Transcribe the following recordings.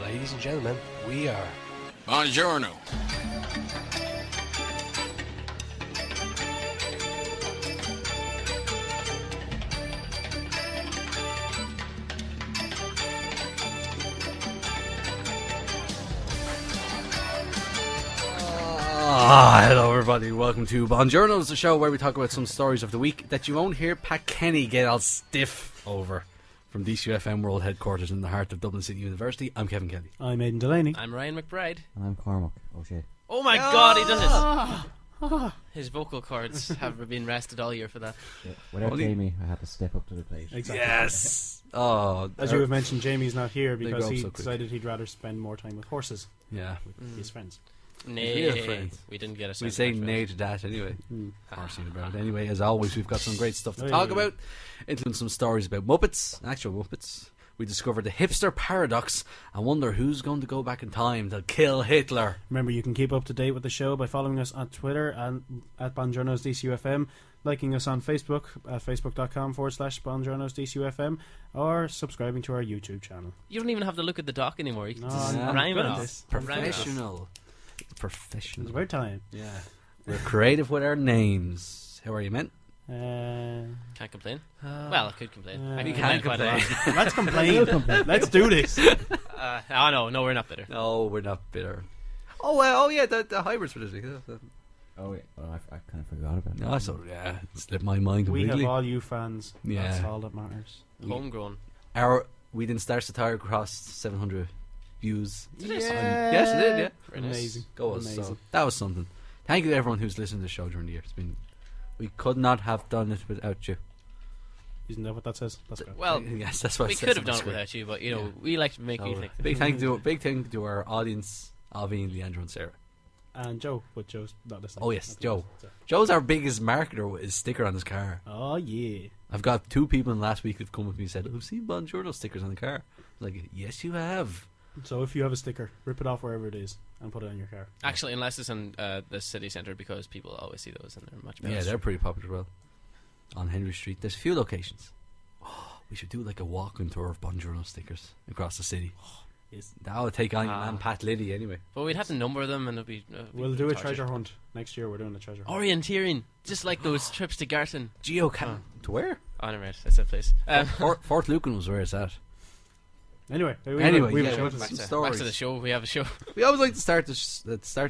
Ladies and gentlemen, we are Buongiorno. Hello everybody, welcome to Journos, the show where we talk about some stories of the week that you won't hear Pat Kenny get all stiff over. From DCUFM World Headquarters in the heart of Dublin City University, I'm Kevin Kelly. I'm Aidan Delaney. I'm Ryan McBride. And I'm Cormac. Oh shit. Oh my god, he does it! His vocal cords have been rested all year for that. Yeah. Without Jamie, I had to step up to the plate. Exactly. Yes! Oh, As you have mentioned, Jamie's not here They because grow he so quick. decided he'd rather spend more time with horses, yeah. with his friends. Nay, friends. we didn't get a We say nay to that anyway. Horsing about it. Anyway, as always, we've got some great stuff to talk about, including some stories about Muppets, actual Muppets. We discovered the Hipster Paradox and wonder who's going to go back in time to kill Hitler. Remember, you can keep up to date with the show by following us on Twitter and at Journos DCUFM, liking us on Facebook at facebook.com/BonJournosDCUFM, or subscribing to our YouTube channel. You don't even have to look at the doc anymore. You can No, just I'm rhyme good it at off. this. Professional. It's Professional. about time. Yeah. We're creative with our names. How are you, men? Can't complain. Well, I could complain. I we can can't complain quite a lot. Let's complain. Let's do this. Oh no, we're not bitter. No, we're not bitter. Oh yeah, the hybrids for this week. Oh wait, well, I kind of forgot about it. No, so yeah, it slipped my mind We completely. have all you fans. Yeah. That's all that matters. Homegrown. We didn't start Satire crossed 700 views. Did it? Yes, it did. Yeah, Very nice. Amazing. go us. Amazing. So that was something. Thank you to everyone who's listened to the show during the year. It's been. We could not have done it without you. Isn't that what that says? That's good. Well, Yes, that's what we it says could on have the done it script. without you, but you know, Yeah. we like to make you So, think. big thank to our audience, Avi, Leandro, and Sarah. And Joe, but Joe's not listening. Oh, yes, Okay. Joe. So- Joe's our biggest marketer with his sticker on his car. Oh, yeah. I've got 2 people in the last week who've come with me and said, I've seen Buongiorno stickers on the car. I'm like, yes, you have. So if you have a sticker, rip it off wherever it is and put it on your car. Actually, unless it's in the city centre, because people always see those and they're much better. Yeah, they're pretty popular as well. On Henry Street, there's a few locations. We should do like a walking tour of Buongiorno stickers across the city. Yes. That would take on your man Pat Liddy anyway. But we'd have to number them and it'd be. We'll do a torture. treasure hunt. Next year we're doing a treasure hunt. Orienteering, just like those trips to Garton. Geocaching. To where? Oh, never mind. That's a place. Fort Lucan was where it's at. Anyway, yeah, we have a we'll- show back to back, some to, stories. back to the show. We have a show. We always like to start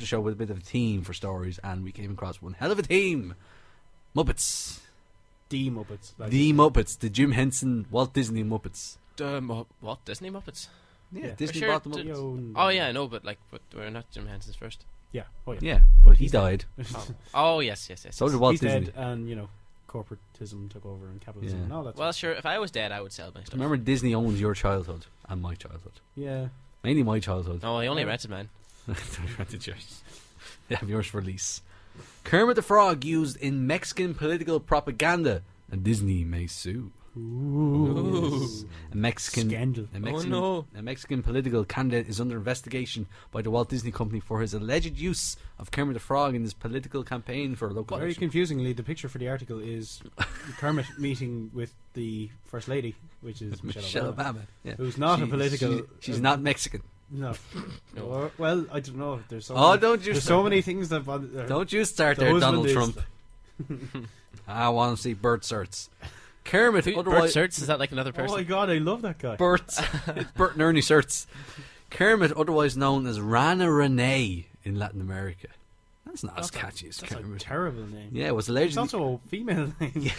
the show with a bit of a theme for stories, and we came across one hell of a theme. Muppets. D Muppets. The Muppets. The Jim Henson Walt Disney Muppets. What Disney Muppets? Yeah. Disney For sure, bought them up. Oh yeah, I know, but we're not Jim Henson's first. Yeah. Oh yeah. Yeah, but he died. Oh yes. So did Walt He's Disney. dead, and corporatism took over and capitalism Yeah. and all that. Well, sure. If I was dead, I would sell my stuff. Remember, Disney owns your childhood and my childhood. Yeah. Mainly my childhood. No, I only rented mine. Rented yours. They have yours for lease. Kermit the Frog used in Mexican political propaganda, and Disney may sue. Ooh. A Mexican Scandal. A Mexican political candidate is under investigation by the Walt Disney Company for his alleged use of Kermit the Frog in his political campaign for a local Very election. confusingly, the picture for the article is Kermit meeting with the First Lady, which is Michelle Obama. Yeah. who's not a political. She's not Mexican. No. No. Or, well, I don't know. There's so Oh, many, don't you there's start. so many things that. Don't you start the there, husband Donald is- Trump. I want to see Bert Serts. Kermit, Bert otherwise Serts, is that like another Oh person? my god, I love that guy. Bert. It's Bert and Ernie Serts. Kermit, otherwise known as Rana Renee in Latin America. That's not as catchy as That's a Kermit. terrible name. Yeah, it was It's allegedly also a female name.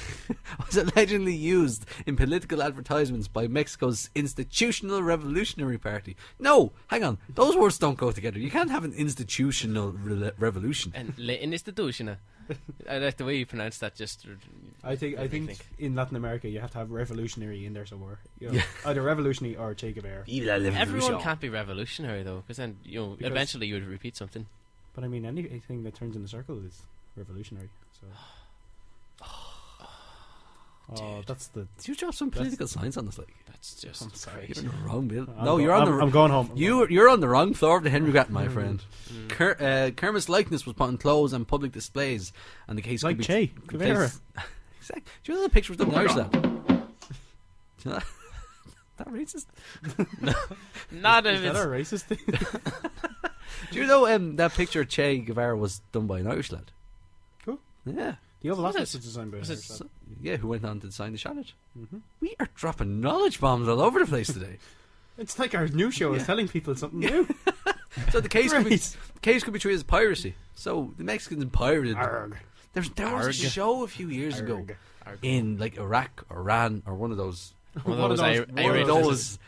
was allegedly used in political advertisements by Mexico's Institutional Revolutionary Party. No, hang on. Those words don't go together. You can't have an institutional revolution. And La Institution. I like the way you pronounce that. Just I think in Latin America you have to have revolutionary in there somewhere. Either revolutionary or Che Guevara. everyone can't be revolutionary though, because then Because- eventually you would repeat something. But I mean, anything that turns in a circle is revolutionary. So. Oh, that's the. Did you drop some political science on us, like? That's just I'm sorry. You're in the wrong bill. I'm No, go- you're on I'm, the. I'm going home. You're on the wrong floor of the Henry Grattan, my friend. Kermit's likeness was put on clothes and public displays, and the case Like could be Che Guevara. Exactly. Do you know the picture was done in Irish? That. that racist? Not if Is that it's a racist thing? Do you know that picture of Che Guevara was done by an Irish lad? Who? Yeah. The Oval Was Office it? was designed by Was a it Irish lad. So, yeah, who went on to design the Shallot. Mm-hmm. We are dropping knowledge bombs all over the place today. It's like our new show is telling people something new. So the case could be Right. treated as piracy. So the Mexicans pirated. Arg. There was a Arg. show a few years ago Arg. in like Iraq or Iran or one of those one of those one of Irish. those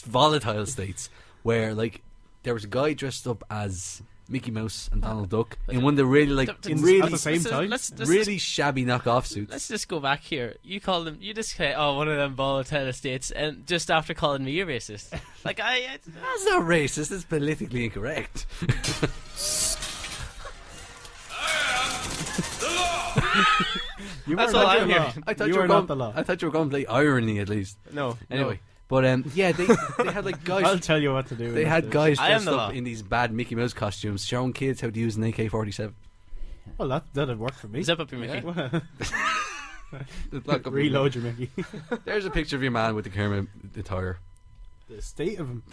volatile states where like there was a guy dressed up as Mickey Mouse and Donald Duck in one of the really like At the same time? Let's really shabby knockoff suits. Let's just go back here. You call them. You just say, "Oh, one of them volatile states," and just after calling me a racist, like That's not racist. It's politically incorrect. You That's are all not I'm the law. hearing. I thought You you are were not going. the law. I thought you were going to play irony at least. no. Anyway, but yeah, they had like I'll guys. tell you what to do. They had guys I am dressed the law. up in these bad Mickey Mouse costumes, showing kids how to use an AK-47. Well, that'd work for me. Zip up your Mickey. Reload your Mickey. There's a picture of your man with the camera attire. The state of him.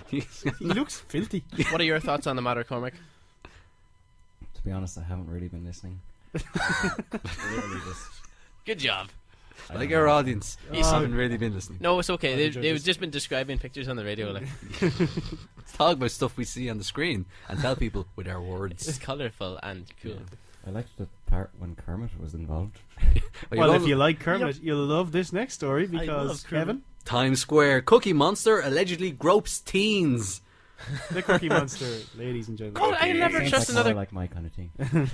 He's He looks filthy. What are your thoughts on the matter, Cormac? To be honest, I haven't really been listening. Literally just. Good job. I like don't our know. audience. You haven't really been listening. No, it's okay. Oh, They've judges. just been describing pictures on the radio. Like Let's talk about stuff we see on the screen and tell people with our it's words. colourful and cool. I liked the part when Kermit was involved. Well, if you like Kermit, you'll love this next story because love Kermit. Kevin, Times Square, Cookie Monster allegedly gropes teens. the Cookie Monster, ladies and gentlemen. God, I never Sounds trust like more another. like my kind of thing.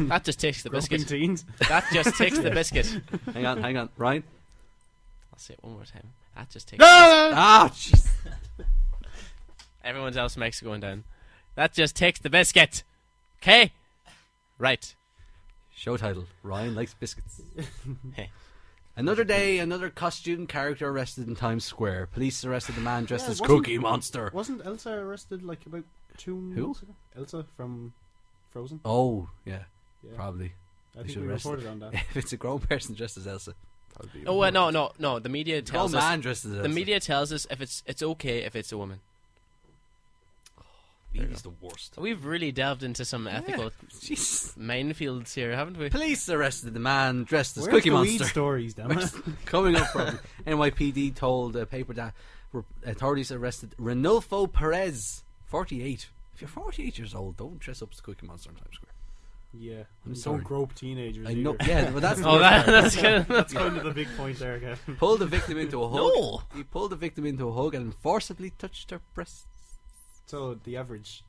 That just takes the Groping biscuit. teens. That just takes the biscuit. Hang on, Ryan. I'll say it one more time. That just takes. Ah, jeez. Everyone else makes it going down. That just takes the biscuit. Okay. Right. Show title: Ryan likes biscuits. Hey. Another day, another costume character arrested in Times Square. Police arrested the man dressed Yeah, as wasn't- Cookie Monster. Wasn't Elsa arrested like about 2 months ago? Elsa from Frozen? Oh, yeah, Yeah. probably. I think should we arrest reported on that. If it's a grown person dressed as Elsa, probably. Oh no. The media Grown tells us. man dressed as Elsa. The media tells us if it's okay if it's a woman. Media's the worst. We've really delved into some ethical Jeez. minefields here, haven't we? Police arrested the man dressed as Where's Cookie the weed Monster. stories, damn it? Coming up from NYPD told a paper that authorities arrested Renulfo Perez, 48. If you're 48 years old, don't dress up as Cookie Monster in Times Square. Yeah. I'm Don't sorry. grope teenagers. I know. either. Yeah, but that's the Oh, worst part. that's kind of. That's kind of the big point there, Kevin. Pulled the victim into a hug. No. He pulled the victim into a hug and forcibly touched her breasts. So the average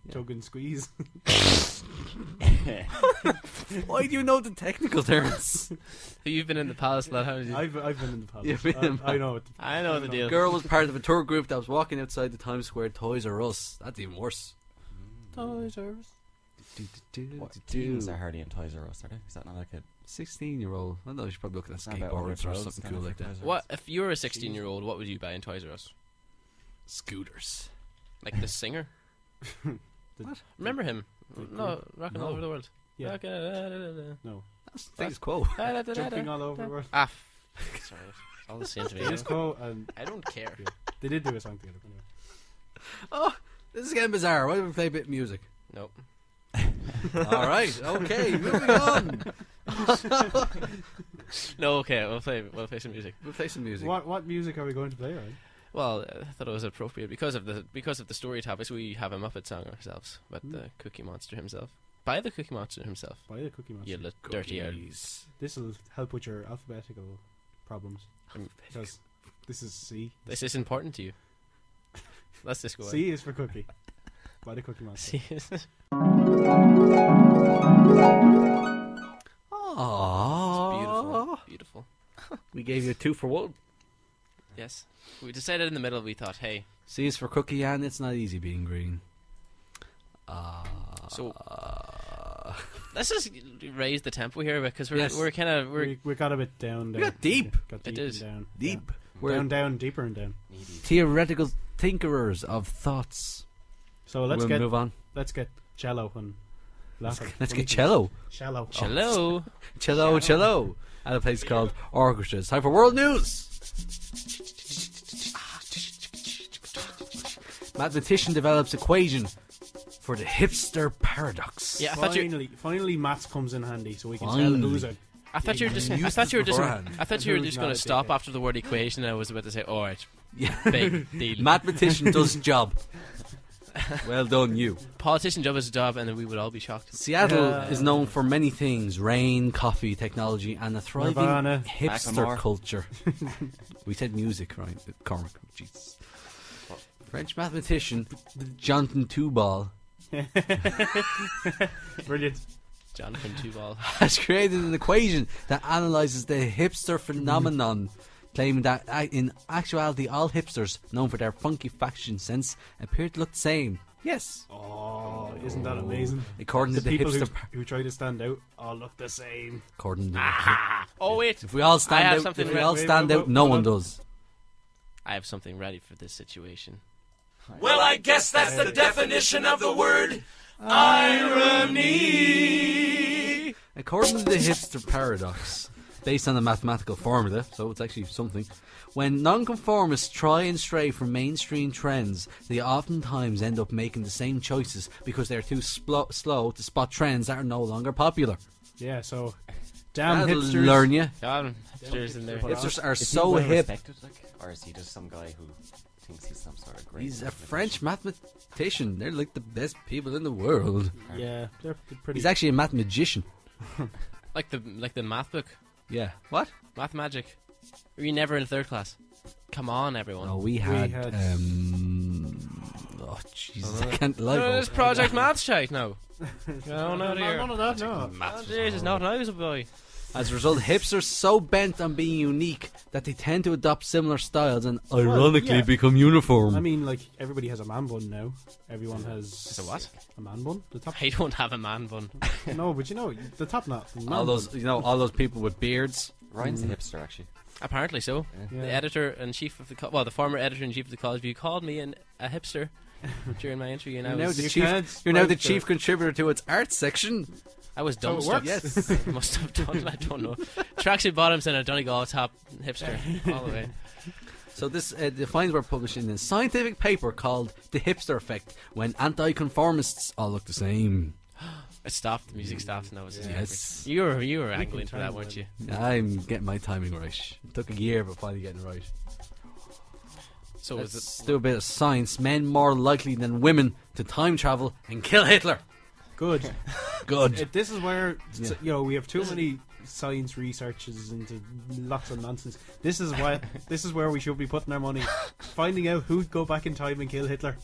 Yeah. tug and squeeze. Why do you know the technical terms? You've been in the palace, lad. How did you? I've been in the palace. You've been in the I know it. I know the deal. Girl was part of a tour group that was walking outside the Times Square Toys R Us. That's even worse. Toys R Us. What, teens are hardly in Toys R Us, are they? Is that not like a 16-year-old. I know you should probably look at It's not about older skateboards or clothes, something kind cool of like for that. Toys R Us? What if you were a 16-year-old? What would you buy in Toys R Us? Scooters. Like the singer? Remember him? No, rocking all No. over the world. Yeah. Rockin', No. That's status quo. Jumping all over the world. Ah, sorry, it's all the same to me. Status quo, and I don't care. they did do a song together. Anyway. Oh, this is getting bizarre. Why don't we play a bit of music? Nope. All right. Okay. Moving on. No, okay. We'll play some music. We'll play some music. What music are we going to play, right? Well, I thought it was appropriate because of the story topics. We have a Muppet song ourselves, but the Cookie Monster himself, by the Cookie Monster himself. By the Cookie Monster. You little dirty owl. Cookies. This will help with your alphabetical problems. Because this is C. This is important to you. Let's just go. C is for Cookie. By the Cookie Monster. Aww. Beautiful. We gave you a 2 for 1. Yes. We decided in the middle. We thought, hey, C is for cookie, and it's not easy being green. so let's just raise the tempo here because Yes. we're kind of We got a bit down there. We got deep. Got It deep is. and down. Deep. Yeah. We're Down, deeper and down. theoretical tinkerers of thoughts. So let's We'll move on. cello and laughing. Let's get cello. Shallow. Hello. Cello. At a place called Orchestra. It's time for World News. Mathematician develops equation for the Hipster Paradox. Yeah, Finally, maths comes in handy, so we can Finally. tell who's a. I thought you were just. I Used thought you were this just. beforehand. I thought you were Who's just not going a to stop dickhead? after the word equation. I was about to say, all right, Yeah. big deal. Mathematician does job. Well done, you. Politician job is a job, and then we would all be shocked. Seattle Yeah. is known for many things: rain, coffee, technology, and a thriving Nirvana. hipster Macklemore. culture. We said music, right? Cormac, Jesus. French mathematician Jonathan Tubal Brilliant. Jonathan Tubal. has created an equation that analyzes the hipster phenomenon, claiming that in actuality all hipsters, known for their funky fashion sense, appear to look the same. Yes. Oh, isn't that amazing? According to the people hipster... who try to stand out all look the same. According to Oh wait, if we all I stand have out, something if we ready. all stand out, no one does. I have something ready for this situation. Well, I guess that's the definition of the word irony. According to the Hipster Paradox, based on a mathematical formula, so it's actually something, when nonconformists try and stray from mainstream trends, they oftentimes end up making the same choices because they're too slow to spot trends that are no longer popular. Yeah, so damn That'll hipsters. learn you. God, hipsters in there. Hipsters are Is he so well hip. respected, like, or is he just some guy who thinks he's some sort of great? He's a mathematician? French mathematician. They're like the best people in the world. Yeah, they're pretty. He's actually a math magician. Like the math book, Yeah. What? Math Magic. Were you never in third class? Come on, everyone. Oh, we had. had- Oh, Jesus, I can't lie. This Project Maths shite now. No, not here. None of that, no. Oh, Jesus, not when I was a boy. As a result, hipsters so bent on being unique that they tend to adopt similar styles and ironically yeah. become uniform. I mean, like, everybody has a man bun now. Everyone has. Is it what? A man bun? The top. I don't have a man bun. No, but you know, the top knot. the man all those, all those people with beards. Ryan's a hipster, actually. Apparently so. bun. The Yeah. editor-in-chief of the former editor-in-chief of the College View called me a hipster during my interview, and You're now the You chief. can't You're now the write chief contributor to its arts section. I was How it dumbstruck. works. Yes. Must have done. I don't know. Tracksuit bottoms and a Donegal top, hipster all the way. So this the finds were published in a scientific paper called "The Hipster Effect," when anti-conformists all look the same. It stopped. The music stopped, and that was Yes. You were angling for that, time, weren't you? I'm getting my timing right. It took a year, but finally getting it right. So was it? Let's do a bit of science. Men more likely than women to time travel and kill Hitler. Good. Good. This is where Yeah. we have too many science researches into lots of nonsense. This is why. This is where we should be putting our money, finding out who'd go back in time and kill Hitler.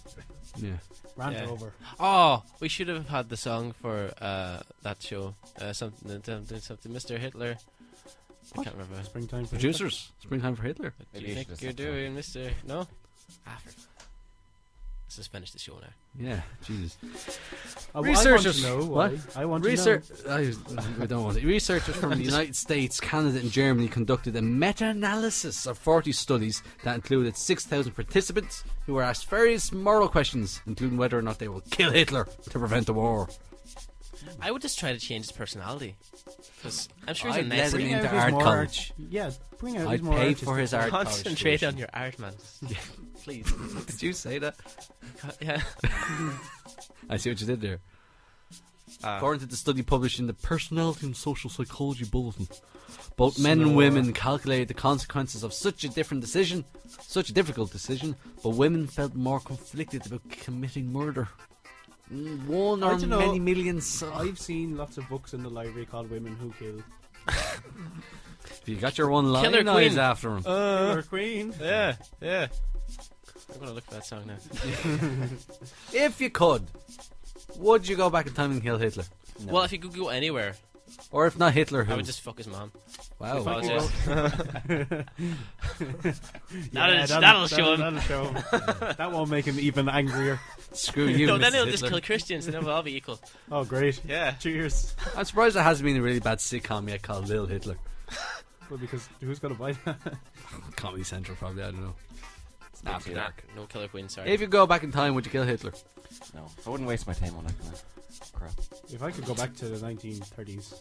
Yeah. Rant Yeah. over. Oh, we should have had the song for that show. Something, Mr. Hitler. I can't remember. Springtime. for Producers, springtime for Hitler. What do Maybe you you think should you're have said doing, Mr. No? Let's just finish the show now. Yeah, Jesus. Hitler. Researchers- I want to know why. what? I want Research. to know. I don't want it. Researchers from the United States, Canada, and Germany conducted a meta-analysis of 40 studies that included 6,000 participants who were asked various moral questions, including whether or not they will kill Hitler to prevent the war. I would just try to change his personality. Because I'm sure he's I'd a let nice him Bring into out his art more college. Yeah, bring out I'd his more pay artistic for his art college. Concentrate tuition. on your art, man. Please. Did you say that? Yeah. I see what you did there. According to the study published in the Personality and Social Psychology Bulletin, both men and women calculated the consequences of such a difficult decision, but women felt more conflicted about committing murder. One I or don't know. many millions. I've seen lots of books in the library called "Women Who Kill." You got your one line Killer eyes Queen. after him. Killer Queen. Yeah. I'm gonna look for that song now. If you could, would you go back in time and kill Hitler? No. Well, if you could go anywhere, Or if not Hitler, who? I would just fuck his mom. Wow. Apologize. Yeah, that'll show him. That'll show him. That won't make him even angrier. Screw you, No, then Mrs. he'll just Hitler. kill Christians and then we'll all be equal. Oh, great. Yeah. Cheers. I'm surprised there hasn't been a really bad sitcom yet called Lil Hitler. Well, because who's going to buy that? Comedy Central, probably. I don't know. After dark. No Killer Queen, sorry. If you go back in time, would you kill Hitler? No, I wouldn't waste my time on that kind of crap. If I could go back to the 1930s,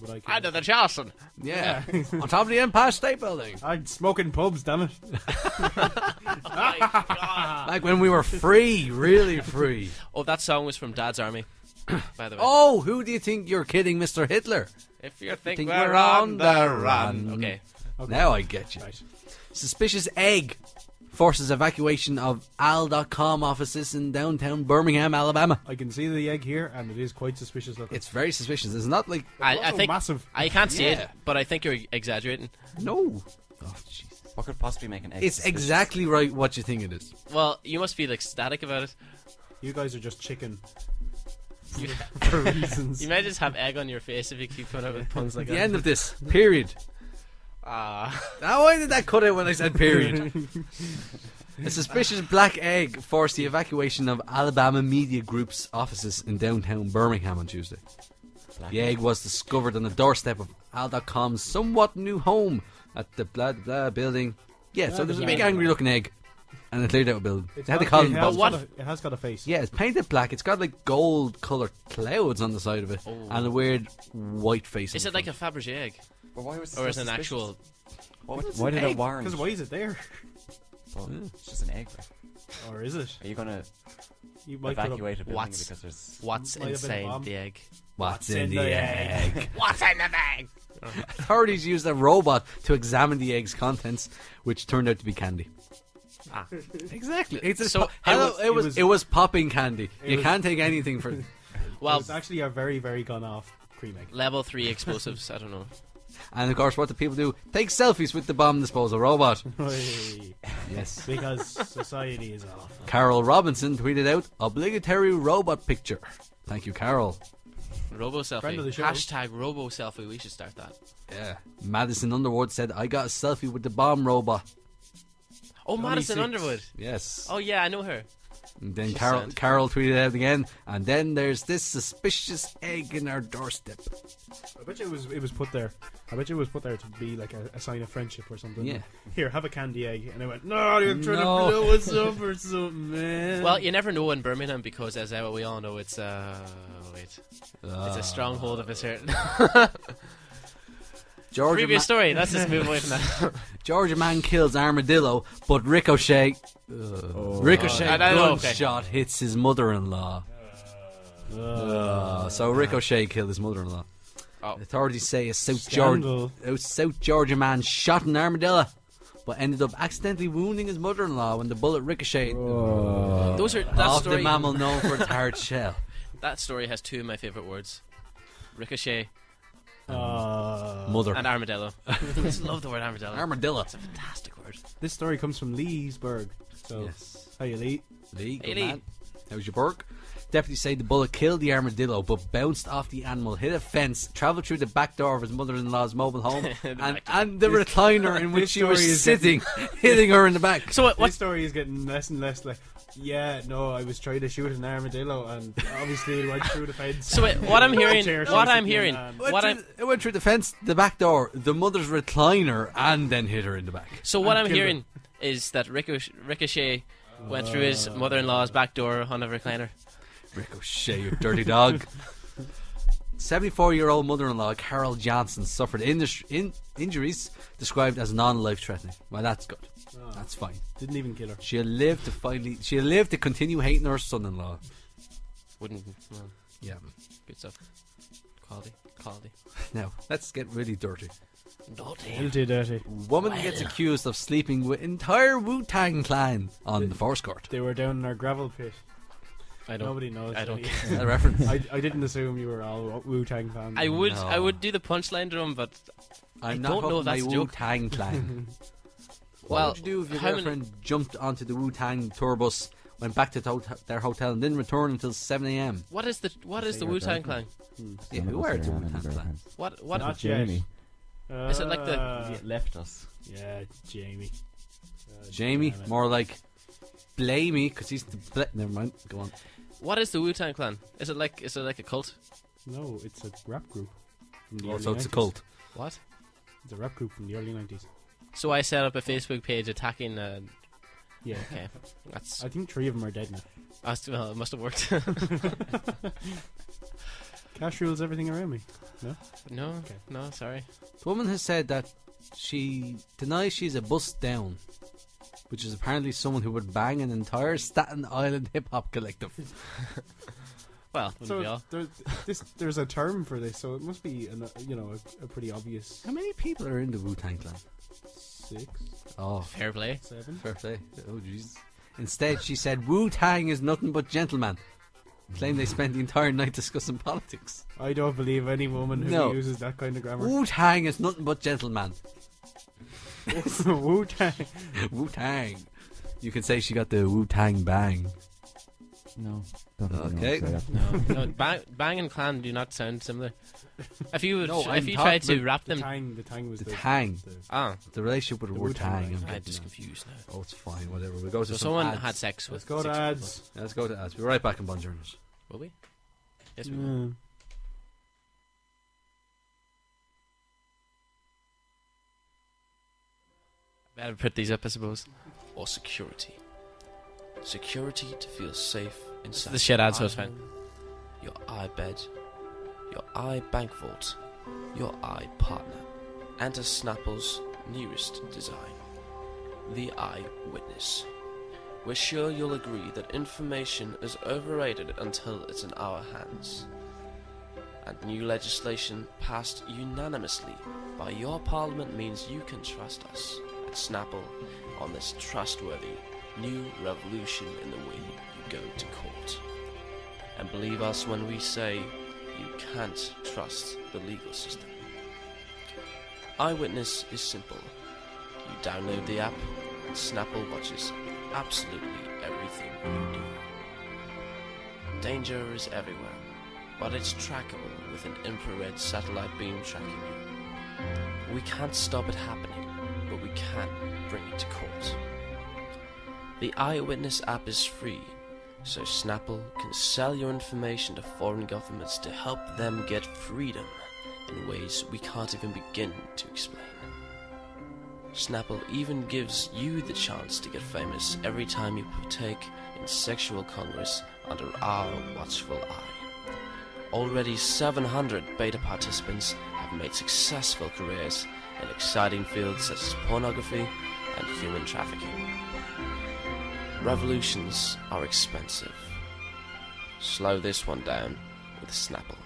Would I Under the Charleston. Yeah. On top of the Empire State Building. I'd smoke in pubs, damn it. Like when we were free, really free. Oh, that song was from Dad's Army, by the way. Oh, who do you think you're kidding, Mr. Hitler? If you think Think we're we're on on the the run. run. Okay. Now I get you. Right. Suspicious egg forces evacuation of Al.com offices in downtown Birmingham, Alabama. I can see the egg here, and it is quite suspicious looking. It's very suspicious. It's not like... I also think massive. I can't see Yeah. it, but I think you're exaggerating. No. Oh, jeez. What could possibly make an egg? It's suspicious? exactly right what you think it is. Well, you must feel ecstatic about it. You guys are just chicken You, for reasons. you might just have egg on your face if you keep coming out with puns like The that. end of this. Period. Ah. Now, why did that cut out when I said period? A suspicious black egg forced the evacuation of Alabama Media Group's offices in downtown Birmingham on Tuesday. The egg was discovered on the doorstep of Al.com's somewhat new home at the blah blah building. Yeah, so there's a big angry looking egg. And it cleared out a building. They had to call it, him has Bob. got it has got a face. Yeah, it's painted black. It's got like gold coloured clouds on the side of it. Oh. And a weird white face. Is it like a Fabergé egg? But why was it Or so is it an suspicious? actual... Why did it warrant? Because why is it there? Well, it's just an egg. Right? Or is it? Are you gonna You might put up- evacuate a building What's- because there's? What's Might have been a inside bomb. the egg? What's in the egg? What's in the bag? Authorities used a robot to examine the egg's contents, which turned out to be candy. Ah. Exactly. It's a So, it was popping candy. You was- can't take anything for. Well, It's actually a very, very gone off cream egg. level 3 explosives, I don't know. And of course, what do people do? Take selfies with the bomb disposal robot. Hey, Yes. because society is awful. Carol Robinson tweeted out obligatory robot picture. Thank you, Carol. Robo selfie. Friend of the show. Hashtag robo selfie. We should start that. Yeah. Madison Underwood said, "I got a selfie with the bomb robot." Oh, Johnny Madison Six. Underwood. Yes. Oh yeah, I know her. And then She's Carol sad. Carol tweeted out again. And then there's this suspicious egg in our doorstep. I bet you it was put there. I bet you it was put there to be like a sign of friendship or something. Yeah. Here, have a candy egg. And I went, no, you're trying No. to blow us up or something, man. Well, you never know in Birmingham because, as we all know, it's it's a stronghold of a certain Georgia previous story. Let's just move away from that. Georgia man kills armadillo, but ricochet ricochet I know, okay. gunshot hits his mother-in-law. So ricochet killed his mother-in-law. Oh. Authorities say a Scandal. South Georgia man shot an armadillo, but ended up accidentally wounding his mother-in-law when the bullet ricocheted Those are that off the story. mammal known for its hard shell. That story has two of my favorite words: ricochet Mother. and armadillo. I just love the word armadillo. Armadillo. It's a fantastic word. This story comes from Leesburg. So, Yes. how you, Lee? Lee, good Hey, Lee. man. How's your work? Deputies say the bullet killed the armadillo, but bounced off the animal, hit a fence, travelled through the back door of his mother-in-law's mobile home, and the recliner in which this she was story is sitting, hitting her in the back. So This what? story is getting less and less like, yeah, no, I was trying to shoot an armadillo and obviously it went through the fence. So what I'm hearing, Chair what I'm sitting hearing, and- It went through the fence, the back door, the mother's recliner, and then hit her in the back. so what I'm killed hearing is that Ricochet went through his mother-in-law's back door on a recliner. Ricochet, you dirty dog. 74-year-old mother-in-law Carol Johnson suffered injuries described as non-life-threatening. Well, that's good. That's fine. Didn't even kill her. She'll live to continue hating her son-in-law. Wouldn't. Well, Yeah. good stuff. Quality. Now, let's get really dirty. Guilty dirty. Woman gets accused of sleeping with entire Wu-Tang clan on the force court. They were down in our gravel pit. I don't. Nobody knows. I don't Is care. Is that a reference? I didn't assume you were all Wu-Tang fans. I would. No. I would do the punchline drum, but I'm I not don't know if my that's a joke. Wu-Tang clan. What Well, would you do if your how many- girlfriend jumped onto the Wu-Tang tour bus, went back to their hotel, and didn't return until 7 a.m.? what is the Say Wu your Tang girlfriend. Clan? Yeah, None of who us are the having Wu-Tang clan? girlfriends. What? Not Jamie. yet. Is it like the- He left us. Yeah, Jamie. Jamie, damn it. more like Blamey, because he's the never mind. Go on. What is the Wu Tang Clan? Is it like a cult? No, it's a rap group. From the Also, early it's a 90s. cult. What? It's a rap group from the early 90s. So I set up a Facebook page attacking. Yeah. Okay, that's. I think 3 of them are dead now. Well, it must have worked. Cash rules everything around me. No? No, no, sorry. The woman has said that she denies she's a bust down, which is apparently someone who would bang an entire Staten Island hip hop collective. Well, wouldn't we all? There's a term for this, so it must be a pretty obvious. How many people are in the Wu-Tang Clan? 6, Oh, Fair play. 7. fair play. Oh, jeez. Instead, she said Wu-Tang is nothing but gentlemen. Claim they spent the entire night discussing politics. I don't believe any woman who No. uses that kind of grammar. Wu-Tang is nothing but gentlemen. Wu-Tang. Wu-Tang. You can say she got the Wu-Tang bang. No. Don't think Okay. I know how to say that. No, bang and clan do not sound similar. If you would, No, I'm if you talking tried to about wrap The them, tang was The the tang. The relationship with the The word Wu-Tang tang. Clan. I'm I'm getting just now. confused now. Oh, it's fine. Whatever. We'll go to So some someone ads. had sex with. Let's go to 6 ads. Yeah, let's go to ads. We're right back in Bonjournos. people. Will we? Yes, we will. Mm. Better put these up, I suppose. Or security. Security to feel safe inside. The shit ads, so it's fine. Your iBed, your iBank vault, your iPartner, and to Snapple's newest design, the Eyewitness. We're sure you'll agree that information is overrated until it's in our hands. And new legislation passed unanimously by your parliament means you can trust us at Snapple on this trustworthy new revolution in the way you go to court. And believe us when we say you can't trust the legal system. Eyewitness is simple. You download the app and Snapple watches absolutely everything you do. Danger is everywhere, but it's trackable with an infrared satellite beam tracking you. We can't stop it happening, but we can bring it to court. The Eyewitness app is free, so Snapple can sell your information to foreign governments to help them get freedom in ways we can't even begin to explain. Snapple even gives you the chance to get famous every time you partake in sexual congress under our watchful eye. Already 700 beta participants have made successful careers in exciting fields such as pornography and human trafficking. Revolutions are expensive. Slow this one down with Snapple.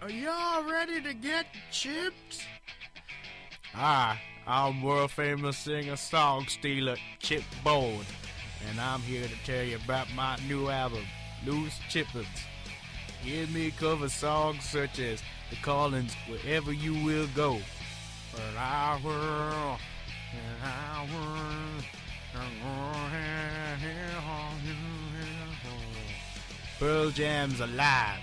Are y'all ready to get chipped? Hi, I'm world famous singer song stealer Chip Bone, and I'm here to tell you about my new album, Loose Chippins. Hear me cover songs such as The Callings, Wherever You Will Go, But I Will, and I Will, Pearl Jam's Alive.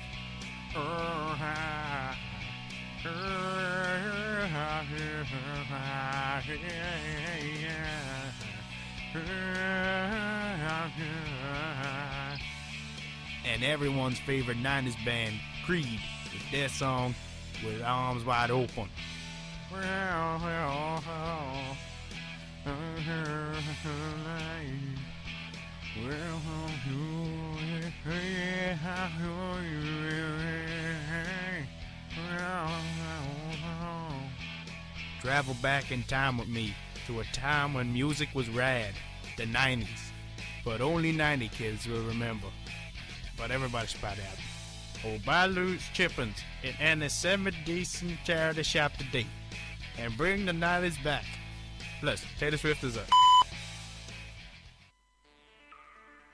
And everyone's favorite 90s band, Creed, with their song, With Arms Wide Open. Travel back in time with me to a time when music was rad, the 90s. But only 90 kids will remember. But everybody should buy the album. Oh, buy Loose Chippins in any semi-decent charity shop today. And bring the 90s back. Plus, Taylor Swift is up.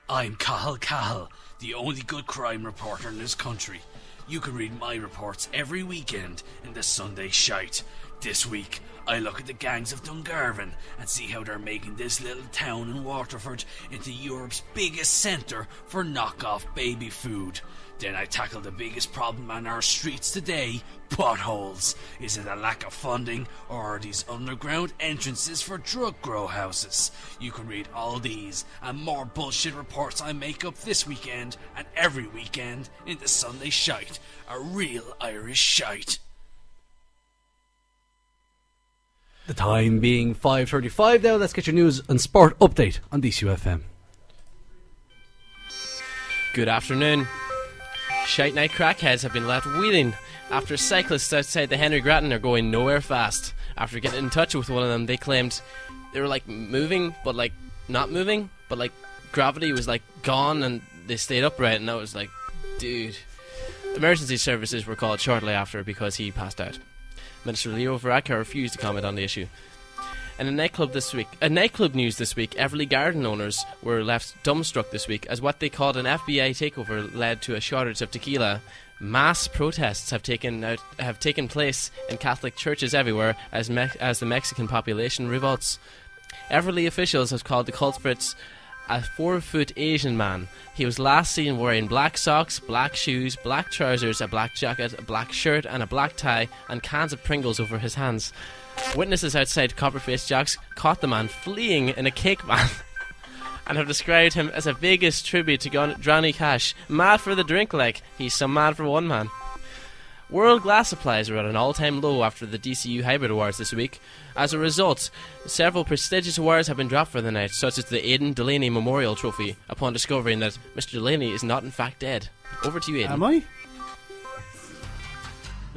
I'm Cahill, the only good crime reporter in this country. You can read my reports every weekend in the Sunday Shite. This week, I look at the gangs of Dungarvan and see how they're making this little town in Waterford into Europe's biggest centre for knockoff baby food. Then I tackle the biggest problem on our streets today, potholes. Is it a lack of funding, or are these underground entrances for drug grow houses? You can read all these and more bullshit reports I make up this weekend and every weekend in the Sunday Shite, a real Irish shite. The time being 5:35 now. Let's get your news and sport update on DCUFM. Good afternoon. Shite night crackheads have been left wheeling after cyclists outside the Henry Grattan are going nowhere fast. After getting in touch with one of them, they claimed they were like moving, but like not moving, but like gravity was like gone and they stayed upright, and I was like, dude. Emergency services were called shortly after because he passed out. Minister Leo Varadkar refused to comment on the issue. And in nightclub news this week, Everleigh Garden owners were left dumbstruck this week as what they called an FBI takeover led to a shortage of tequila. Mass protests have taken place in Catholic churches everywhere as the Mexican population revolts. Everleigh officials have called the culprits a 4-foot Asian man. He was last seen wearing black socks, black shoes, black trousers, a black jacket, a black shirt and a black tie, and cans of Pringles over his hands. Witnesses outside Copperface Jack's caught the man fleeing in a cake van and have described him as a Vegas tribute to Johnny Cash. Mad for the drink, like. He's some mad for one man. World glass supplies are at an all-time low after the DCU Hybrid Awards this week. As a result, several prestigious awards have been dropped for the night, such as the Aidan Delaney Memorial Trophy, upon discovering that Mr. Delaney is not in fact dead. Over to you, Aidan. Am I?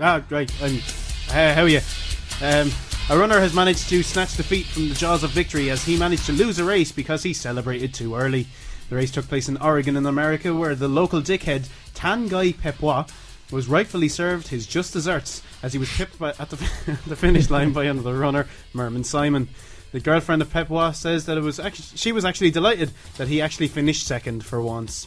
Ah, right. How are you? A runner has managed to snatch defeat from the jaws of victory as he managed to lose a race because he celebrated too early. The race took place in Oregon in America, where the local dickhead Tanguy Pepois was rightfully served his just desserts as he was pipped at the finish line by another runner, Merman Simon. The girlfriend of Pepois says that she was actually delighted that he actually finished second for once.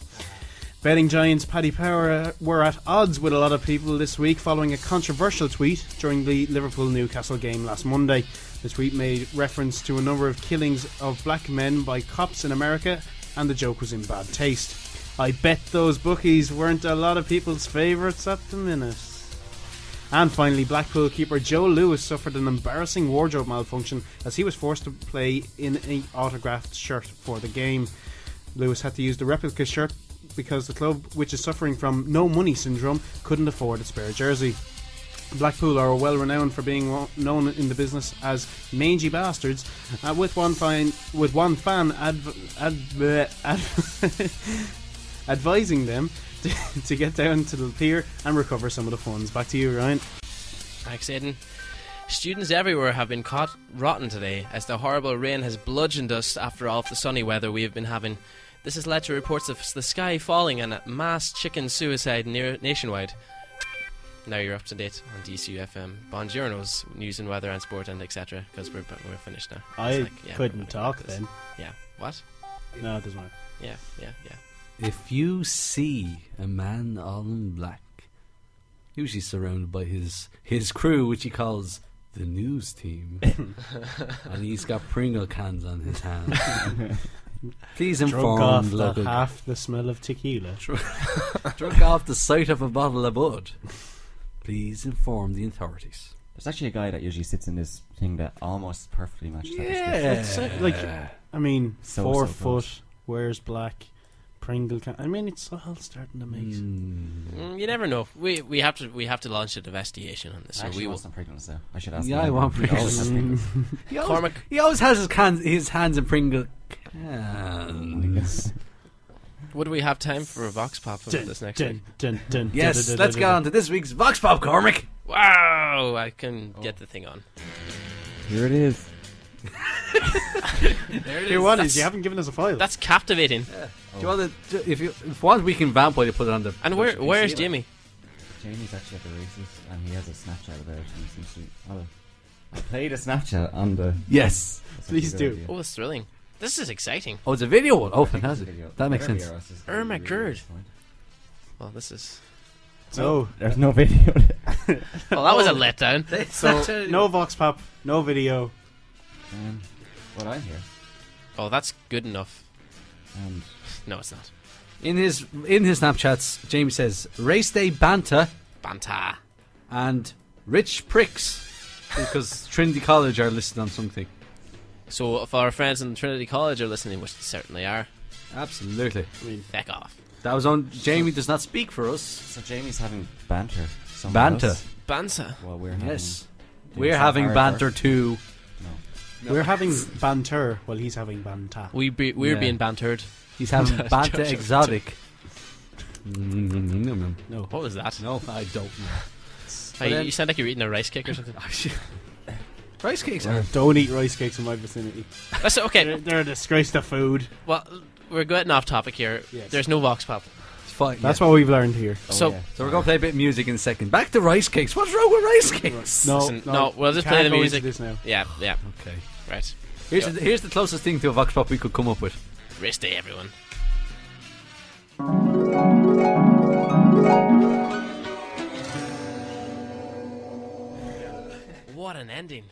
Betting giants Paddy Power were at odds with a lot of people this week following a controversial tweet during the Liverpool-Newcastle game last Monday. The tweet made reference to a number of killings of black men by cops in America, and the joke was in bad taste. I bet those bookies weren't a lot of people's favourites at the minute. And finally, Blackpool keeper Joe Lewis suffered an embarrassing wardrobe malfunction as he was forced to play in an autographed shirt for the game. Lewis had to use the replica shirt because the club, which is suffering from no money syndrome, couldn't afford a spare jersey. Blackpool are well renowned for being known in the business as mangy bastards, with one fan advising them to get down to the pier and recover some of the funds. Back to you, Ryan. Thanks, Aidan. Students everywhere have been caught rotten today as the horrible rain has bludgeoned us after all of the sunny weather we have been having. This has led to reports of the sky falling and a mass chicken suicide nationwide. Now you're up to date on DCUFM. Bon Journos, news and weather and sport and etc. Because we're finished now. I couldn't talk then. Yeah. What? No, it doesn't matter. Yeah. If you see a man all in black, usually surrounded by his crew, which he calls the news team, and he's got Pringle cans on his hand, please inform off local. Half the smell of tequila. Drunk off the sight of a bottle of bud. Please inform the authorities. There's actually a guy that usually sits in this thing that almost perfectly matches that Yeah. description. Like, I mean, So 4 close. foot, wears black, Pringle can. I mean, it's all starting to make sense. You never know. We have to launch an investigation on this. I So actually we want will. some Pringles though. I should ask Yeah, him. I want He always has Pringles. Pringles. He always has his hands in Pringle cans. Would we have time for a Vox Pop for this next week? Yes, let's get on to this week's Vox Pop, Cormac. Wow! I can get the thing on. Here it is. There it Here, what is? You haven't given us a file. That's captivating. Do you want to, if one we can vamp while you put it on the. And where's Jimmy? Jamie's actually at the races and he has a Snapchat about it and he seems to... I played a Snapchat on the... Yes. That's Please actually a do. good Oh, it's thrilling. This is exciting. Oh, it's a video one. Oh, idea. fantastic. Video. That makes Whatever sense. yours is, Oh my really god. disappointing. Well, this is. So, There's no video. Well, that was a letdown. so no Vox Pop, no video. Well, I'm here. Oh, that's good enough. And No, it's not. In his Snapchats, Jamie says race day banter Banta. and rich pricks because Trinity College are listed on something. So, if our friends in Trinity College are listening, which they certainly are, Absolutely. I mean, feck off. That was on. Jamie does not speak for us. so Jamie's having banter. somewhere Banter. else Bansa. While we're having... Yes. doing We're some having hard banter work. too No. We're having banter while he's having banta. We're Yeah. being bantered. He's having Banta Joke. exotic. No, What was that? no, I don't know. Hey, then- you sound like you're eating a rice cake or something. Rice cakes are. Don't eat rice cakes in my vicinity. That's okay. They're a disgrace to food. Well, we're getting off topic here. Yes. There's no vox pop. It's fine. That's what we've learned here. So- yeah. So we're gonna play a bit of music in a second. Back to rice cakes. What's wrong with rice cakes? No, Listen, no, we'll just can't play the go into music. This now. Yeah, Okay. right. Here's the closest thing to a vox pop we could come up with. Race day, everyone. What an ending.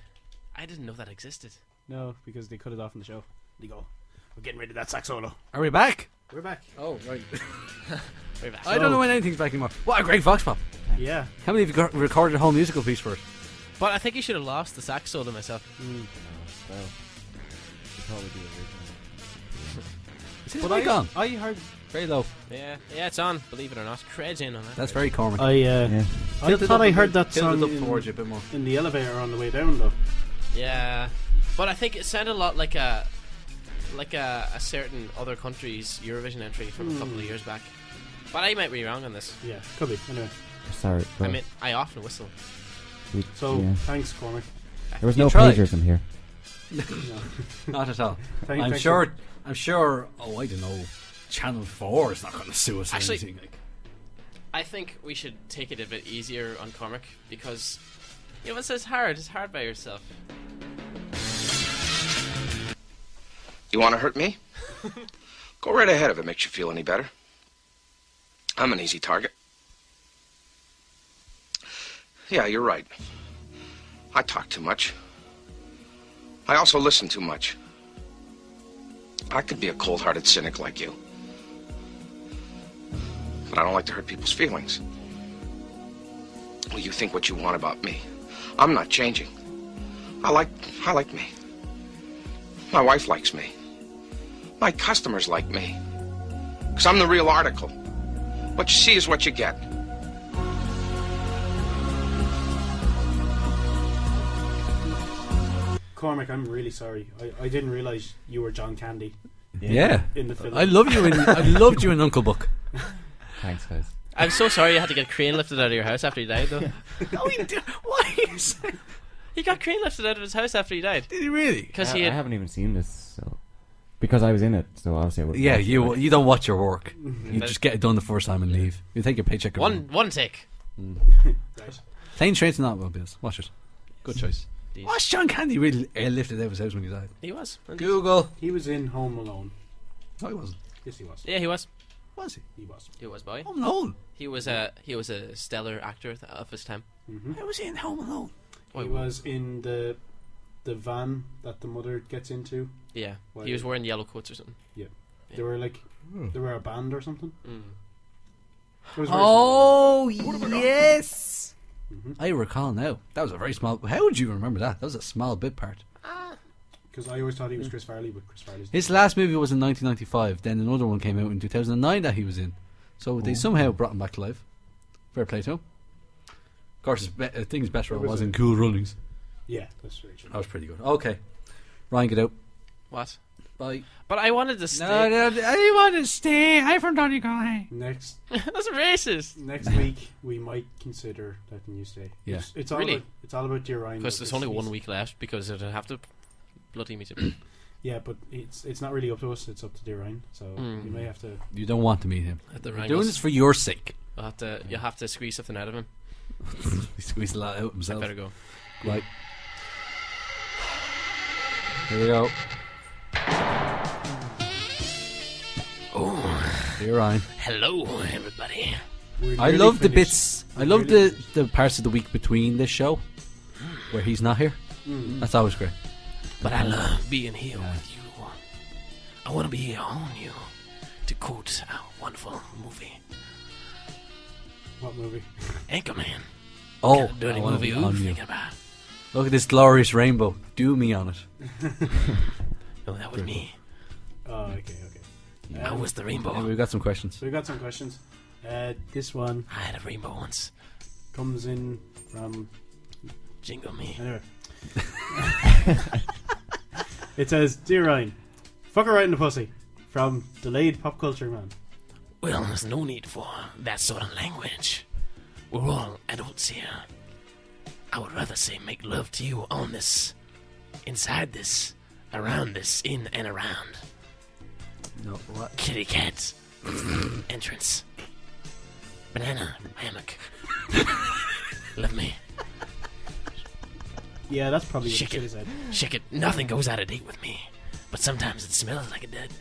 I didn't know that existed. No, because they cut it off in the show. They go, we're getting rid of that sax solo. Are we back? We're back. Oh right. We're back. I don't know when anything's back anymore. What a great vox pop! Yeah. How many have you recorded a whole musical piece for it? But I think you should have lost the sax solo myself. Well, you probably do original. Is his But mic on? I heard. Very low. Yeah, it's on, believe it or not. Cred's in on that. That's very Cormac. Yeah. I Tilt it thought up I a heard bit. that Tilt song it up towards you a bit more. in the elevator on the way down, though. Yeah. But I think it sounded a lot like a certain other country's Eurovision entry from a couple of years back. But I might be wrong on this. Yeah, could be. Anyway, Sorry. I mean, I often whistle. so yeah. thanks, Cormac. There was You no tried. plagiarism here. No. Not at all. Thanks I'm sure. Oh, I don't know. Channel 4 is not going to sue us. Or Actually- anything. Like. I think we should take it a bit easier on Cormac because, you know, it's hard. It's hard by yourself. You want to hurt me? Go right ahead if it makes you feel any better. I'm an easy target. Yeah, you're right. I talk too much. I also listen too much. I could be a cold-hearted cynic like you. But I don't like to hurt people's feelings. Well, you think what you want about me. I'm not changing. I like me. My wife likes me. My customers like me. Because I'm the real article. What you see is what you get. Cormac, I'm really sorry. I didn't realise you were John Candy Yeah. in the film. I loved you in Uncle Buck. Thanks, guys. I'm so sorry you had to get crane lifted out of your house after he died, though. No, he did. Why are you saying? He got crane lifted out of his house after he died Did he really? because I he had. haven't even seen this, so because I was in it, so obviously I would. Yeah, you don't watch your work. You just get it done the first time and leave. You take your paycheck. and One take. Right. Plane, trains, and automobiles. Watch it. Good choice. Jeez. Was John Candy really airlifted out of his house when he died? He was. Google. He was in Home Alone. No, he wasn't. Yes, he was. Yeah, he was. Was he? He was. He was, boy. Home Alone. He was a stellar actor of his time. How was he in Home Alone? He was in the van that the mother gets into. Yeah, Why he was did- wearing yellow coats or something. Yeah. They were like, they were a band or something. Mm. It was very small. Oh, yes. I recall now. That was a very small. How would you remember that? That was a small bit part. Because I always thought he was Chris Farley, but Chris Farley's His last movie was in 1995. Then another one came out in 2009 that he was in. So they somehow brought him back to life. Fair play to him. Of course, I think his best role was in Cool Runnings. Yeah, that's very true. That was pretty good. Okay, Ryan, get out. What? Bye. But I wanted to stay. No, I want to stay. I'm from Donegal. Next That's racist. week we might consider letting you stay. Yeah. It's all Really? about dear Ryan. Because but there's only it's- 1 week left because it'll have to bloody me to. Yeah, but it's not really up to us. It's up to dear Ryan. So we may have to. You don't want to meet him. At the You're Ryan doing goes- this for your sake. You'll have to squeeze something out of him. He squeezed a lot out I himself. better go. Right. Here we go. Oh, dear Ryan. Hello, everybody. We're I nearly love the finished. bits. I love the parts of the week between this show where he's not here. That's always great. But I love being here with you. I want to be here on you to quote a wonderful movie, What movie? Anchorman. Oh, Dirty I wanna movie be you're on you. thinking about. Look at this glorious rainbow. Do me on it. No, that was me. Oh, okay. I was the rainbow. Yeah, we've got some questions. So we got some questions. This one I had a rainbow once. comes in from Jingle me. anyway. It says, Dear Ryan, fuck her right in the pussy. From Delayed Pop Culture Man. Well, there's no need for that sort of language. We're all adults here. I would rather say make love to you on this, inside this, around this, in and around. No, what? Kitty cat. Entrance. Banana. Hammock. Love me. Yeah, that's probably what Shake you it. should have said. Shake it. Nothing goes out of date with me. But sometimes it smells like it did.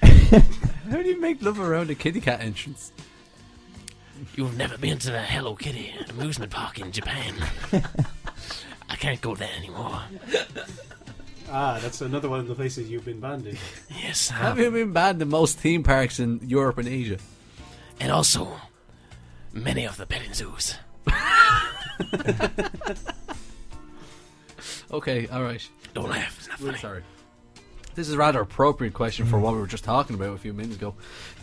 How do you make love around a kitty cat entrance? You've never been to the Hello Kitty amusement park in Japan. I can't go there anymore. Ah, that's another one of the places you've been banned in. Yes, Have you been banned in most theme parks in Europe and Asia? and also many of the petting zoos. Okay, alright. Don't laugh, it's not funny. Sorry. This is a rather appropriate question for what we were just talking about a few minutes ago.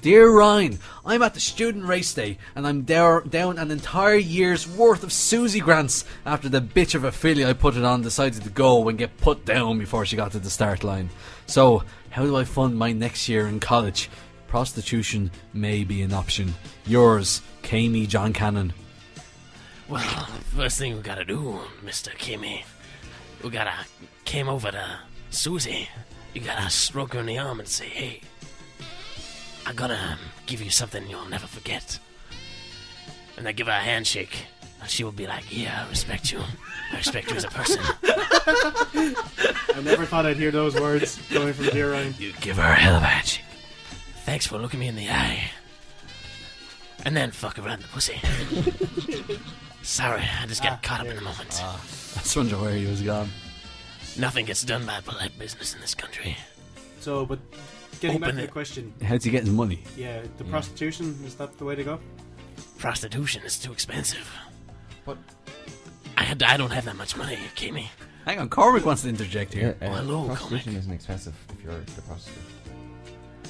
Dear Ryan, I'm at the student race day and I'm down an entire year's worth of Susie grants after the bitch of a filly I put it on decided to go and get put down before she got to the start line. So, how do I fund my next year in college? Prostitution may be an option. Yours, Kami John Cannon. Well, first thing we gotta do, Mr. Kimmy, we gotta came over to Susie. You gotta stroke her in the arm and say, hey, I'm gonna give you something you'll never forget. And I give her a handshake. And she will be like, yeah, I respect you. I respect you as a person. I never thought I'd hear those words coming from Dear Ryan. You give her a hell of a handshake. Thanks for looking me in the eye. And then fuck her around the pussy. Sorry, I just got caught up in the moment. I was wondering where he was gone. Nothing gets done by polite business in this country. So, but getting back Open to the it. question, How's he get his money? yeah, the prostitution, is that the way to go? Prostitution is too expensive. But I don't have that much money, Kimmy. Hang on, Cormac wants to interject here. Oh, hello, prostitution comic. isn't expensive if you're the prostitute.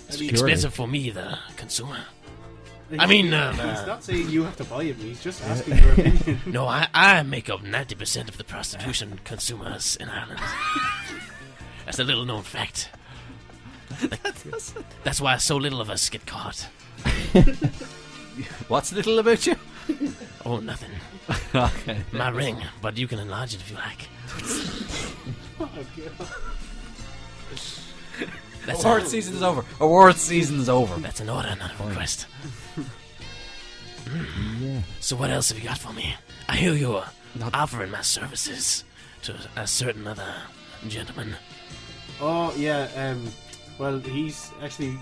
It's expensive for me, the consumer. I He's mean, not saying you have to buy it, he's just asking your opinion. no, I make up 90% of the prostitution consumers in Ireland. That's a little known fact. That's why so little of us get caught. What's little about you? Oh, nothing. Okay. My ring, but you can enlarge it if you like. That's Award season is over. Award season is over. That's an order, not a request. Yeah. So what else have you got for me? I hear you're Not- offering my services to a certain other gentleman. Oh, yeah, well, he's actually,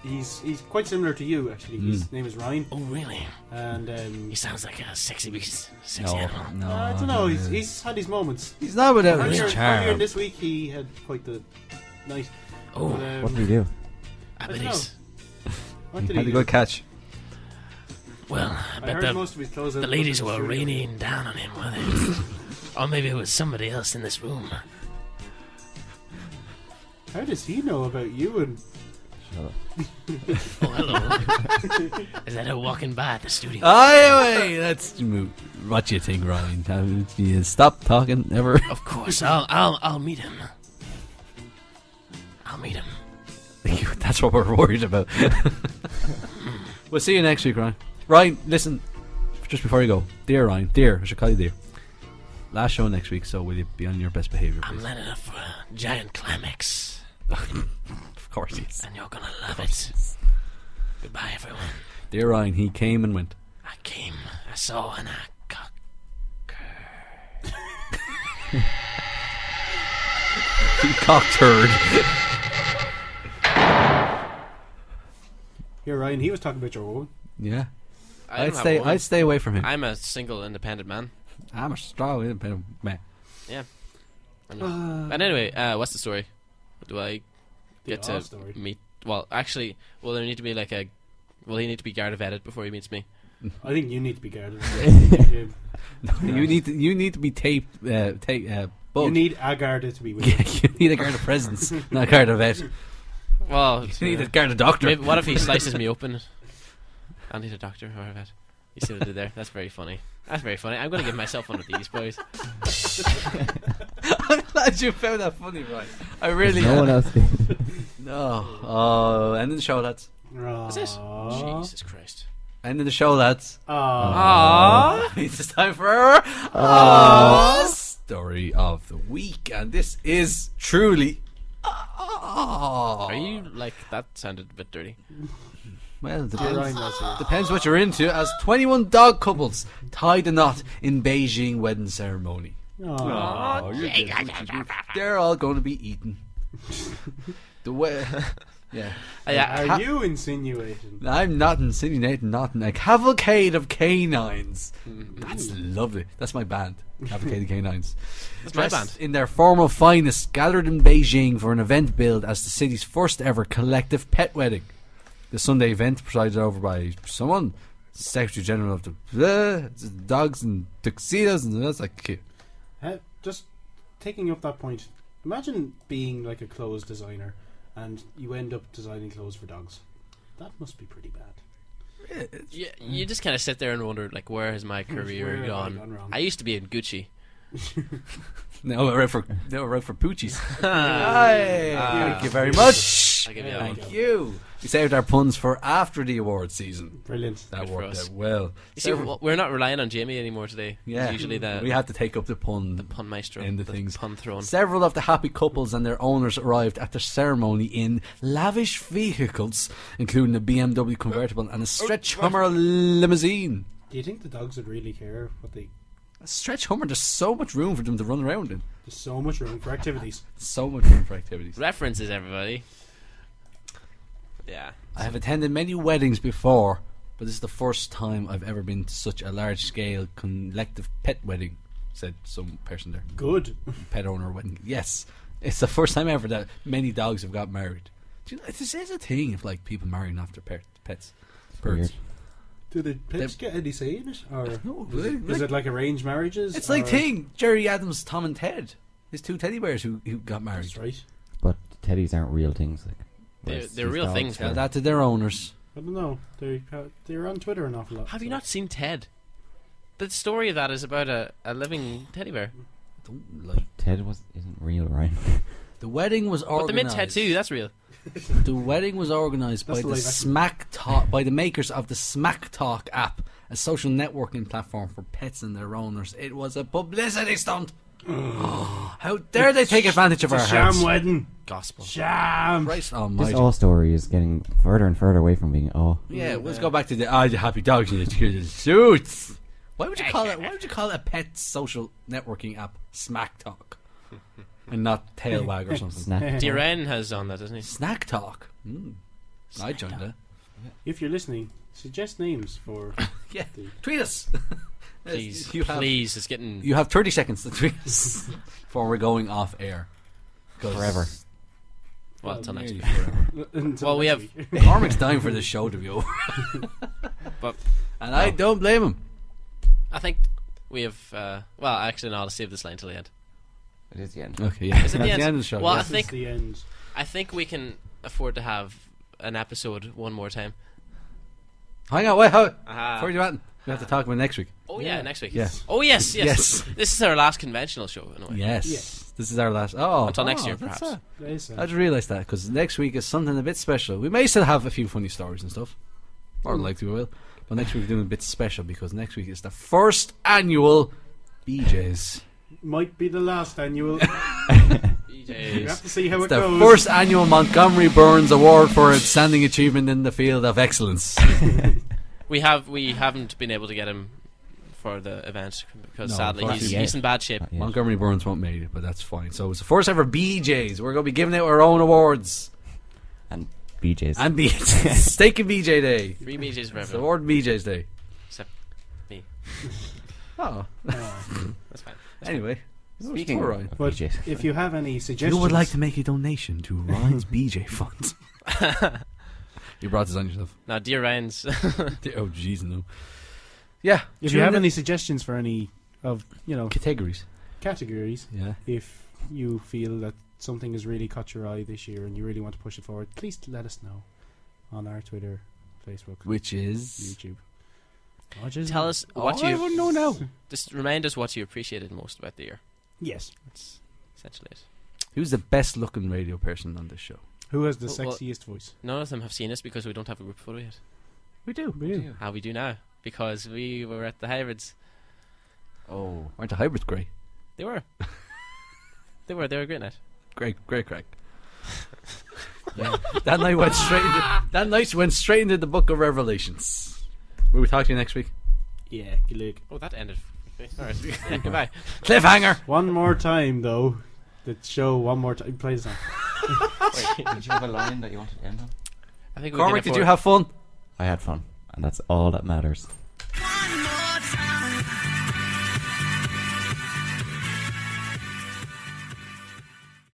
he's quite similar to you, actually. His name is Ryan, Oh, really? and, He sounds like a sexy beast. Sexy animal. No, I don't know, he's had his moments. He's not without Earlier his charm. this week, he had quite the night. Oh, But, What did he do? I I bet don't he's... what did Had he a do? good catch. Well, I I bet heard the most of his clothes. The ladies were raining down on him, were they? Or maybe it was somebody else in this room. How does he know about you? And Shut up. Oh, hello. Is that her walking by at the studio? Anyway, that's what do you think, Ryan? Do you stop talking ever? Of course, I'll meet him. I'll meet him. That's what we're worried about. We'll see you next week, Ryan. Ryan, listen, just before you go, dear Ryan, dear, I should call you dear. Last show next week, so will you be on your best behaviour, I'm please? lining up for a giant climax, Of course he is. and you're gonna love it. Goodbye, everyone. Dear Ryan, he came and went. I came, I saw, and I cock. He cocked turd. here, Ryan, he was talking about your woman. Yeah. I I'd stay away from him. I'm a single, independent man. I'm a strong independent man. I know. And anyway, what's the story? Do I get The to story. meet? Well, actually, will there need to be like a? Will he need to be guard of edit before he meets me? I think you need to be guarded. You need to be taped. Bugged. You need a guard to be with you. Yeah, you need a guard of presence, not a guard of vet. Well, You need a guard of doctor. maybe, what if he slices me open? I need a doctor or a vet. You see what I did there? That's very funny. That's very funny. I'm going to give myself one of these, boys. glad you found that funny, right? I really No one else did. No. Oh, end of the show, lads. Is it? Jesus Christ. End of the show, lads. Aww. It's time for our story of the week, and this is truly. Are you like that? Sounded a bit dirty. Well, it Ryan depends. was here. Depends what you're into. As 21 dog couples tied a knot in Beijing wedding ceremony. Aw. They're all going to be eaten. The way, yeah. Are you insinuating? I'm not insinuating nothing. A cavalcade of canines. That's lovely. That's my band. Cavalcade of canines. That's my Dressed band. in their formal finest, gathered in Beijing for an event billed as the city's first ever collective pet wedding. The Sunday event, presided over by someone, Secretary General of the dogs and tuxedos, and that's like cute. Just taking up that point, imagine being like a clothes designer and you end up designing clothes for dogs. That must be pretty bad. Yeah, you just kind of sit there and wonder, like, where has my Where career have I gone? gone wrong? I used to be in Gucci. Now we're out for Poochies. Thank you very much. I'll give you that one. Thank you. We saved our puns for after the award season. Brilliant. That Good for worked us. out well. You see, we're not relying on Jamie anymore today. Yeah, It's usually we had to take up the pun maestro, in the the things. pun throne. Several of the happy couples and their owners arrived at the ceremony in lavish vehicles, including a BMW convertible and a stretch Hummer limousine. Do you think the dogs would really care what they... A stretch Hummer, there's so much room for them to run around in. There's so much room for activities. So much room for activities. References, everybody. Yeah. I have attended many weddings before, but this is the first time I've ever been to such a large-scale collective pet wedding, said some person there. Good. Pet owner wedding. Yes, it's the first time ever that many dogs have got married. Do you know, this is a thing of like people marrying after pets. Birds. Weird. Do the pets get any say in it? Or No, is it like arranged marriages? It's like or- thing Jerry Adams, Tom and Ted, his two teddy bears who got married. That's right. But teddies aren't real things. Like, They're whereas real these dogs things, Tell are- that to their owners. I don't know. They're on Twitter an awful lot. Have you so- not seen Ted? The story of that is about a living teddy bear. Don't like. Ted isn't real, right? The wedding was But the mint organized. Ted too, that's real. The wedding was organised by That's the live action. Smack Talk, by the makers of the Smack Talk app, a social networking platform for pets and their owners. It was a publicity stunt. How dare they take advantage of It's our a sham hearts? wedding. Gospel. Sham. Christ This almighty. all story is getting further and further away from being Yeah, let's go back to the happy dogs in the suits. Why would you call it? Why would you call it a pet social networking app? Smack Talk, and not Tail Wag or something. Snack. Diren has on that, doesn't he? Snack Talk. I joined that. If you're listening, suggest names for. Yeah, the- tweet us. Please, You have- please, it's getting. You have 30 seconds to tweet us before we're going off air. 'Cause- Forever. Well, until next Nearly week. forever. until Well, we next have- week. Cormac's dying for this show to be over. But And I don't blame him. I think we have. Well, actually, no, I'll save this line till the end. It is the end. Okay, yeah. Is it the That's end? the end of the show. Well, yeah. I think- This is the end. I think we can afford to have an episode one more time. Hang on, wait, how? Aha. Before you do that, we have to talk about next week. Oh yeah, next week. Yeah. Oh yes, yes. Yes. This is our last conventional show in a way. Yes. Yes. This is our last. Oh, Until next year, that's perhaps. That is, I just realised that because next week is something a bit special. We may still have a few funny stories and stuff, or likely we will. But next week we're doing a bit special because next week is the first annual BJ's. might be the last annual. You BJ's. have to see how It's it the goes. first annual Montgomery Burns Award for Outstanding Achievement in the Field of Excellence. We haven't been able to get him for the event because No, sadly unfortunately, he's in bad shape. Not yet. Montgomery Burns won't make it, but that's fine. So it's the first ever BJ's. We're going to be giving out our own awards. And BJ's. And Steak and BJ Day. Free BJ's for It's the everyone. award BJ's Day. Except me. Oh. That's fine. Anyway. Speaking All right. of But BJ's. if you have any If suggestions, you would like to make a donation to Ryan's BJ Fund. You brought this on yourself. Now, dear Ryan's. Oh, jeez, no. Yeah. if you have any suggestions for any of categories. categories, Yeah. if you feel that something has really caught your eye this year and you really want to push it forward, please let us know on our Twitter, Facebook, Which is. YouTube. Oh, just- Tell us what I you. wouldn't know now. Just remind us what you appreciated most about the year. Yes. essentially it. Who's the best looking radio person on this show? Who has the Well, sexiest voice? None of them have seen us because we don't have a group photo yet. We do. We do. How we do now, because we were at the hybrids. Oh, aren't the hybrids great? They were. They were a great night. Great crack. That night went straight into the Book of Revelations. Will we talk to you next week? Yeah, good luck. Oh, that ended. Alright, yeah, goodbye. Cliffhanger. One more time, though. The show one more time. Play the song. Did you have a line that you wanted to end on? I think we Cormac, can did you have fun? I had fun, and that's all that matters.